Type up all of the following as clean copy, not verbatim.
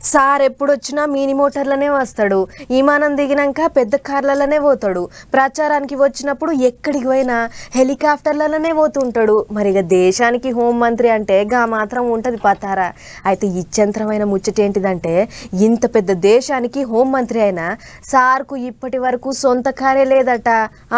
Sir ఎప్పుడు వచ్చినా mini మోటార్లనే వస్తాడు, విమానం దిగినాక పెద్ద కార్లలోనే పోతాడు, ప్రచారానికి వచ్చినప్పుడు ఎక్కడికి పోయినా హెలికాప్టర్లలోనే పోతుంటాడు. మరి ఇక దేశానికి హోంమంత్రి అంటే గా మాత్రం ఉంటుంది పతారా. అయితే ఇచ్చంతరమైన ముచ్చటేంటిదంటే ఇంత పెద్ద దేశానికి హోంమంత్రి అయినా సార్కు ఇప్పటి వరకు సొంత కారే లేదట.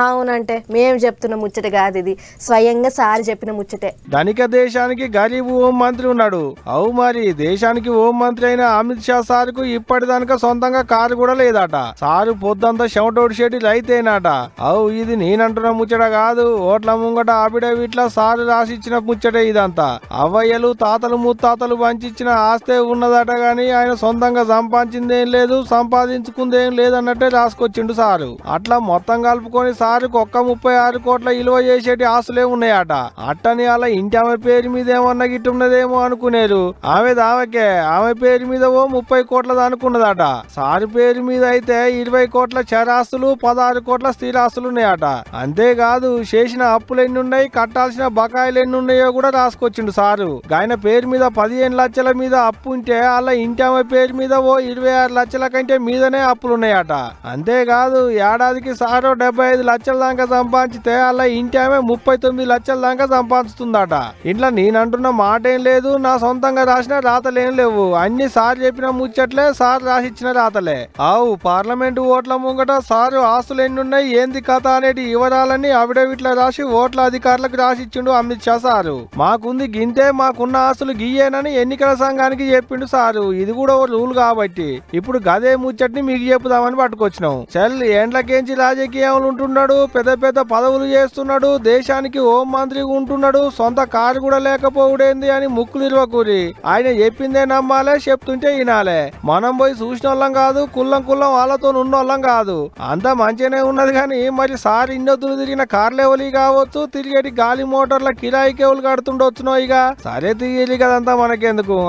అవునంటే మేము చెప్తున్న ముచ్చట కాదు, ఇది స్వయంగా సార్ చెప్పిన ముచ్చటే. ధనిక దేశానికి గరీబ్ హోం మంత్రి ఉన్నాడు. అవు మరి దేశానికి హోం మంత్రి అయిన అమిత్ షా సార్కు ఇప్పటిదానిక సొంతంగా కారు కూడా లేదట. సారు పొద్దంతా చెమటోడి షెడ్డి రైతేనట. అవు ఇది నేనంటున్న ముచ్చట కాదు, ఓట్ల ముంగట అఫిడవిట్ల సారు రాసిచ్చిన ముచ్చటే ఇదంతా. అవ్వయ్యలు తాతలు ముత్తాతలు పంచిచ్చిన ఆస్తే ఉన్నదట గాని ఆయన సొంతంగా సంపాదించిందేం లేదు, సంపాదించుకుందేం లేదన్నట్టే రాసుకొచ్చిండు సారు. అట్లా మొత్తం కలుపుకొని సారుకు ఒక్క 36 కోట్ల విలువ చేసేటి ఆస్తులే ఉన్నాయట. అట్టని అలా ఇంటి ఆమె పేరు మీద ఏమన్నా గిట్టున్నదేమో అనుకునేరు. ఆమె పేరు మీద 30 కోట్లది అనుకున్నదట. సారు పేరు మీద అయితే 20 కోట్ల చరాస్తులు 16 కోట్ల స్థిరాస్తులు ఉన్నాయట. అంతేకాదు చేసిన అప్పులు ఎన్ని ఉన్నాయి, కట్టాల్సిన బకాయిలు ఎన్ని ఉన్నాయో కూడా రాసుకొచ్చిండు సారు. ఆయన పేరు మీద 15 లక్షల మీద అప్పు ఉంటే అలా ఇంటి ఆమె పేరు మీద 26 లక్షల కంటే మీదనే అప్పులున్నాయట. అంతేకాదు ఏడాదికి సారు 75 లక్షల దాకా సంపాదించితే అలా ఇంటి ఆమె 39 లక్షల దాకా సంపాదిస్తుందట. ఇట్లా నేనంటున్న మాట ఏం లేదు, నా సొంతంగా రాసిన రాతలేం లేవు, అన్ని సార్ చెప్పిన ముచ్చట్లే, సార్ రాసిచ్చిన రాతలే. ఆవు పార్లమెంటు ఓట్ల ముంగట సారు ఆస్తులు ఎన్ని ఉన్నాయి, ఏంది కథ అనేటి వివరాలన్నీ అఫిడవిట్ల రాసి ఓట్ల అధికారులకు రాసిచ్చిండు అమిత్ షా సారు. మాకుంది గింతే, మాకున్న ఆస్తులు గియ్యేనని ఎన్నికల సంఘానికి చెప్పిండు సారు. ఇది కూడా ఓ రూల్ కాబట్టి ఇప్పుడు గదే ముచ్చట్ని మీకు చెప్పుదామని పట్టుకొచ్చినాం. చల్ ఏండ్లకేంచి రాజకీయాలు ఉంటున్నాడు, పెద్ద పెద్ద పదవులు చేస్తున్నాడు, దేశానికి హోం మంత్రి ఉంటున్నాడు, సొంత కారు కూడా లేకపోవుడేంది అని ముక్కులు ఇరవకూరి. ఆయన చెప్పిందే నమ్మాలే, చెప్తుంటే వినాలే. మనం పోయి చూసిన వాళ్ళం కాదు, కుల్లం వాళ్ళతో ఉన్నోళ్ళం కాదు. అంతా మంచిగానే ఉన్నది కానీ మరి సార్ ఇన్నొద్దులు తిరిగిన కార్లేవలి కావచ్చు, తిరిగేటి గాలి మోటార్ల కిరాయికేవులు కడుతుండొచ్చునో. ఇక సరే తిరిగి కదంతా మనకెందుకు.